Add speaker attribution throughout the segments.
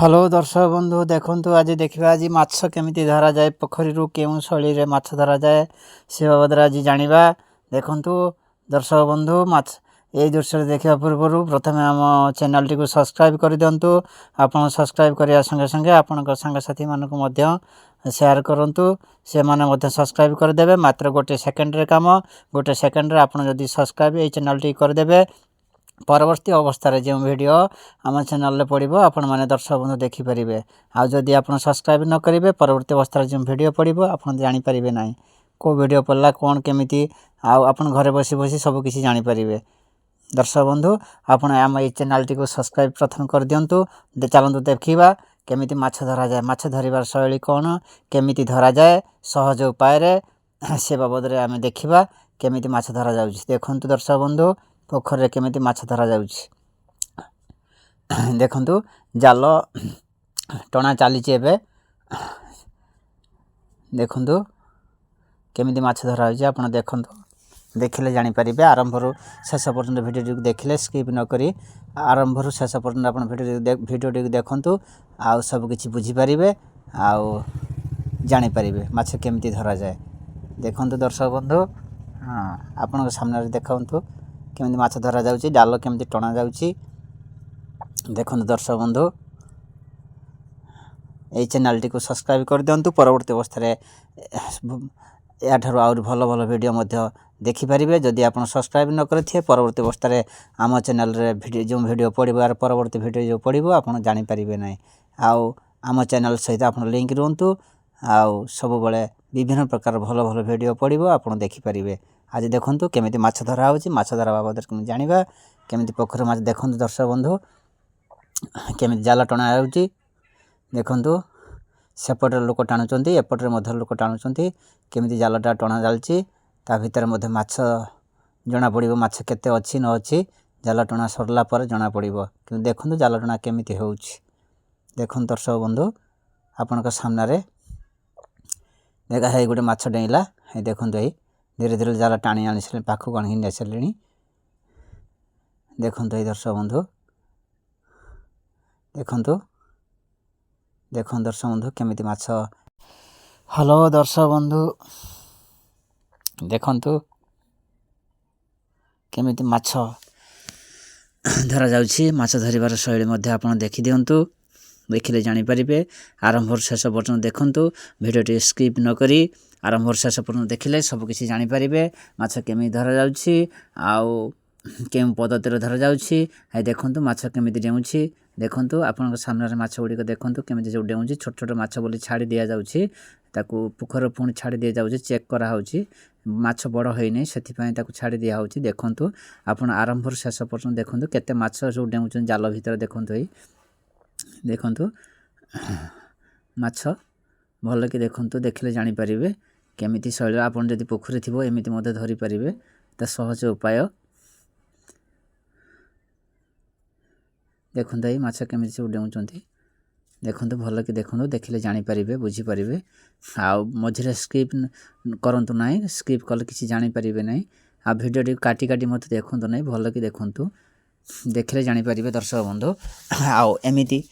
Speaker 1: Hello दर्शक बंधु देखु आज देखा आज माछ केमिति धरा जाए पोखरी केउं शैली रे माछ धरा जाए से बाबद आज जानिबा। देखु दर्शक बंधु माछ ये दृश्य देखा पूर्व प्रथम आम चैनल टी को सब्सक्राइब कर दिंतु। आपन सब्सक्राइब करने संगे संगे आपण सांगसाथी मानक शेयर करंतु से माने मध्य सब्सक्राइब करदे। मात्र गोटे सेकेंड रे काम गोटे सेकेंड रे आपण जदि सब्सक्राइब ये चैनल टी करदे परवर्ती अवस्था जो वीडियो आम चैनल पड़ो आपण मैंने दर्शक बंधु देखिपारे। आदि आप सब्सक्राइब न करेंगे परवर्ती अवस्था जो वीडियो पड़ो आप जानीपारे ना को वीडियो पड़ा कौन केमी आप घरे बसी बसी सबकि जानीपारे। दर्शक बंधु आपण आम ये चैनल टी को सब्सक्राइब प्रथम कर दिंतु। चलतु देखा केमिति माछ धरा जाए माछ धरिबार शैली कौन केमिति धरा जाए सहज उपाय से बाबद आम देखा केमिति माछ धरा जाउछि। देखंतु दर्शक बंधु पोखर केमिति माछ धरा जाउछि। देखंतु जाल टणा चली एबे देखंतु केमिति माछ धरा होछि आपण देखंतु देखिले जानि परिबे। आरंभ रु शेष पर्यंत वीडियो देखिले स्किप न करी आरंभ रु शेष पर्यंत आपण वीडियो देखंतु आ सब किछि बुझी परिबे आ जानि परिबे माछ केमिति धरा जाए। देखंतु दर्शक बंधु हाँ आपण सामने देखंतु केमिति माछ धरा जाउछि जाल केमिति टणा जाउछि। देखंतु दर्शक बंधु ये चैनल टी को सब्सक्राइब कर दिंतु। परवर्ती अवस्था या आउर भल भल वीडियो मध्य देखिपारे। जदि आप सब्सक्राइब न करथिए परवर्ती अवस्था आम चैनल रे वीडियो जो वीडियो पड़ो यार परवर्ती वीडियो जो पड़ो आप जानीपारे ना आउ आम चैनल सहित आप लिंक रुहतु आउ सब बेले विभिन्न प्रकार भल भल वीडियो पड़ो आप देखिपारे। आज देखंतु केमिति माछ धरा होछि माछ धरा बाबद जानिबा केमिति पोखर माछ। देखंतु दर्शक बंधु केमिति जाल टणा जाउछि। देखंतु सेपटे लोक टाणुचंती एपटे मध्य लोक टाणुचंती केमिति जालटा टणा जालछि ता भितर मध्य माछ जना पड़िबो माछ केते अछि न अछि जाल टणा सरला पर जना पड़िबो। कि देखंतु जाल टणा केमिति होउछि। देखंतु दर्शक बंधु आपनक सामने रे देखा है गोटे माछ डेइला है। देखंतु एई धीरे धीरे जाल टाणी आनी पाखु आनी नेसलेनी। देखंतु एई दर्शक बंधु देखंतु देखंतु दर्शक बंधु केमिति माछ। हेलो दर्शक बंधु देखंतु केमिति माछ धरा जाउछि। माछ धरिबार शैली मध्ये आपण देखि दियंतु देखिले जानि परिबे। आरंभ शेष पर्यंत देखंतु वीडियो टी स्किप न करी आरंभ शेष पर्यंत देखिले सब किछि जानि परिबे माछ केमिति धरा जाउछि आउ केम पद्धति धरा जाउछि। है देखंतु माछ केमिति डेउछि। देखंतु आपनक सामने रे माछ गुडी को देखंतु केमिति जो डेउछि छोट छोट माछ बोली छाडी दिया जाउछि ताकू पोखर पुणी छाडी दिया जाउछि चेक करा होउछि माछ बड़ होई नै सेथि पय ताकू छाडी दिया होउछि। देखंतु आपन आरंभ शेष पर्यंत देखंतु केते माछ जो डेउछन जाल भीतर देखंतु एई देखंतु माछ भल कि देखंतु देखिले जानि परिबे केमिति शैली आपन जदि पोखरी थिबो एमिति मते धरि परिबे त सहज उपाय। देखंतु एई माछ केमिति सब डेउछंती देखंतु भल कि देखंतु देखिले जानि परिबे बुझी परिबे आ मझिरे स्किप करंतु नाही स्किप कले किछि जानि परिबे नाही। आ वीडियो टी काटी काटी मते देखंतु नाही भल कि देखंतु देखिले जानि परिबे दर्शक बंधु। आ एमिति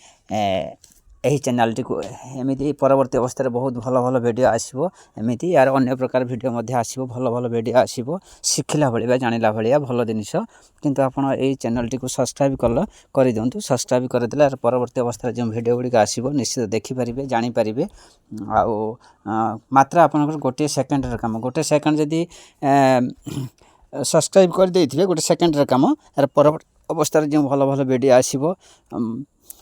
Speaker 1: एही चैनल टी को एमिति परवर्ती अवस्था रे बहुत भल भल वीडियो आसीबो एमिति यार अन्य प्रकार वीडियो मध्ये आसीबो भल भल वीडियो आसीबो शिखिला भलिया जानिला भलिया भल जिनिस। किंतु आपण एही चैनल टी को सब्सक्राइब कर दियंतु। सब्सक्राइब कर देला परवर्ती अवस्था जो वीडियो गुडी आसीबो निश्चित देखि परिबे जानि परिबे। आ मात्र आपण गोटे सेकंड रे काम गोटे सेकंड जदी सब्सक्राइब कर देथिबे गोटे सेकंड रे काम यार परवर्ती अवस्था जो भल भल वीडियो आसीबो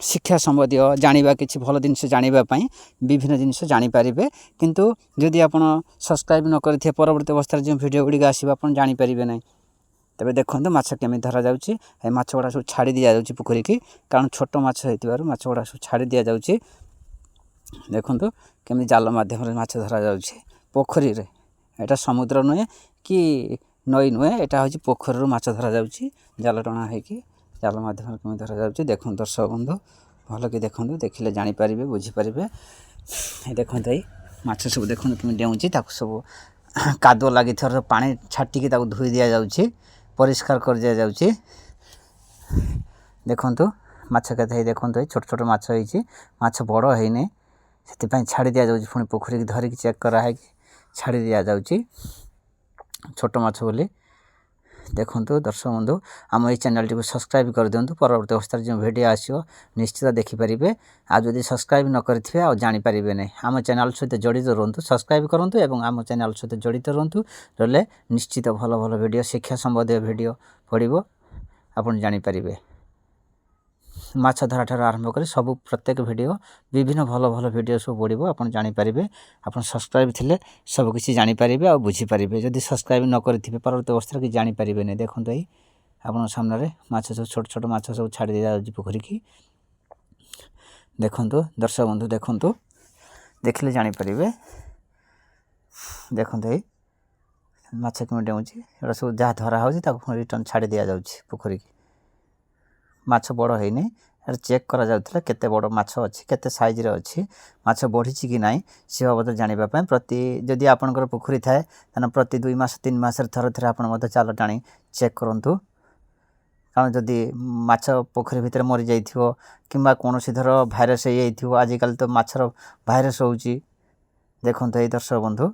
Speaker 1: शिक्षा संबंधी जानिबा किछि भल जिनिस जानिबा पई विभिन्न जिनिस जानि परिबे। किंतु जदि आपण सब्सक्राइब न करथिए परवर्ती अवस्था जो वीडियो गुडी आसीबो आपण जानि परिबे नै। तबे देखंतु माछ केमि धरा जाउछि ए माछ गुडा सब छाडी दिया जाउछि पोखरी की कारण छोट माछ हेतिबारु माछ गुडा सब छाडी दिया जाउछि। देखंतु केमि जाल माध्यम रे माछ धरा जाउछि पोखरी रे एटा समुद्र नुहे कि नई नुहे एटा होछि पोखरी रो माछ धरा जाउछि जाल टणा है कि जाल माध्यम रे केमि धरा जाउछि। देखंतु दर्शक बंधु भल कि देखंतु देखिले जानि परिबे बुझी परिबे। देखंतु एई माछ सब देखंतु केमि डेउछि ताकू सब कादो लागि थर पानी छाटी कि ताकू धोई दिया जाउछि परिष्कार कर दिया जाउछि। देखंतु ମାଛ କେତେ ହେଇ ଦେଖନ୍ତୁ ଏଇ ଛୋଟ ଛୋଟ ମାଛ ହେଇଛି ମାଛ ବଡ଼ ହେଇନି ସେଥିପାଇଁ ଛାଡ଼ି ଦିଆଯାଉଛି ପୁଣି ପୋଖରୀକି ଧରିକି ଚେକ୍ କରାହେଇକି ଛାଡ଼ି ଦିଆଯାଉଛି ଛୋଟ ମାଛ ବୋଲି ଦେଖନ୍ତୁ ଦର୍ଶକ ବନ୍ଧୁ ଆମ ଏଇ ଚ୍ୟାନେଲଟିକୁ ସବସ୍କ୍ରାଇବ୍ କରିଦିଅନ୍ତୁ ପରବର୍ତ୍ତୀ ଅବସ୍ଥାରେ ଯେଉଁ ଭିଡ଼ିଓ ଆସିବ ନିଶ୍ଚିତ ଦେଖିପାରିବେ ଆଉ ଯଦି ସବସ୍କ୍ରାଇବ୍ ନ କରିଥିବେ ଆଉ ଜାଣିପାରିବେ ନାହିଁ ଆମ ଚ୍ୟାନେଲ ସହିତ ଜଡ଼ିତ ରୁହନ୍ତୁ ସବସ୍କ୍ରାଇବ୍ କରନ୍ତୁ ଏବଂ ଆମ ଚ୍ୟାନେଲ ସହିତ ଜଡ଼ିତ ରୁହନ୍ତୁ ରହିଲେ ନିଶ୍ଚିତ ଭଲ ଭଲ ଭିଡ଼ିଓ ଶିକ୍ଷା ସମ୍ବନ୍ଧୀୟ ଭିଡ଼ିଓ ପଡ଼ିବ ଆପଣ ଜାଣିପାରିବେ ମାଛ ଧରା ଠାରୁ ଆରମ୍ଭ କରି ସବୁ ପ୍ରତ୍ୟେକ ଭିଡ଼ିଓ ବିଭିନ୍ନ ଭଲ ଭଲ ଭିଡ଼ିଓ ସବୁ ପଡ଼ିବ ଆପଣ ଜାଣିପାରିବେ ଆପଣ ସବସ୍କ୍ରାଇବ୍ ଥିଲେ ସବୁକିଛି ଜାଣିପାରିବେ ଆଉ ବୁଝିପାରିବେ ଯଦି ସବସ୍କ୍ରାଇବ୍ ନ କରିଥିବେ ପରବର୍ତ୍ତୀ ଅବସ୍ଥାରେ କିଛି ଜାଣିପାରିବେନି ଦେଖନ୍ତୁ ଏଇ ଆପଣଙ୍କ ସାମ୍ନାରେ ମାଛ ସବୁ ଛୋଟ ଛୋଟ ମାଛ ସବୁ ଛାଡ଼ି ଦିଆଯାଉଛି ପୋଖରୀକି ଦେଖନ୍ତୁ ଦର୍ଶକ ବନ୍ଧୁ ଦେଖନ୍ତୁ ଦେଖିଲେ ଜାଣିପାରିବେ ଦେଖନ୍ତୁ ଏଇ ମାଛ କେମିତି ହେଉଛି ଏଗୁଡ଼ା ସବୁ ଯାହା ଧରା ହେଉଛି ତାକୁ ରିଟର୍ନ ଛାଡ଼ି ଦିଆଯାଉଛି ପୋଖରୀକି ମାଛ ବଡ଼ ହେଇନି ଏଟା ଚେକ୍ କରାଯାଉଥିଲା କେତେ ବଡ଼ ମାଛ ଅଛି କେତେ ସାଇଜ୍ରେ ଅଛି ମାଛ ବଢ଼ିଛି କି ନାହିଁ ସେ ବାବଦ ଜାଣିବା ପାଇଁ ଯଦି ଆପଣଙ୍କର ପୋଖରୀ ଥାଏ ତାହେଲେ ପ୍ରତି 2 ମାସ 3 ମାସରେ ଥରେ ଆପଣ ମଧ୍ୟ ଜାଲ ଟାଣି ଚେକ୍ କରନ୍ତୁ କାରଣ ଯଦି ମାଛ ପୋଖରୀ ଭିତରେ ମରିଯାଇଥିବ କିମ୍ବା କୌଣସି ଧର ଭାଇରସ୍ ହେଇଯାଇଥିବ ଆଜିକାଲି ତ ମାଛର ଭାଇରସ୍ ହେଉଛି ଦେଖନ୍ତୁ ଏଇ ଦର୍ଶକ ବନ୍ଧୁ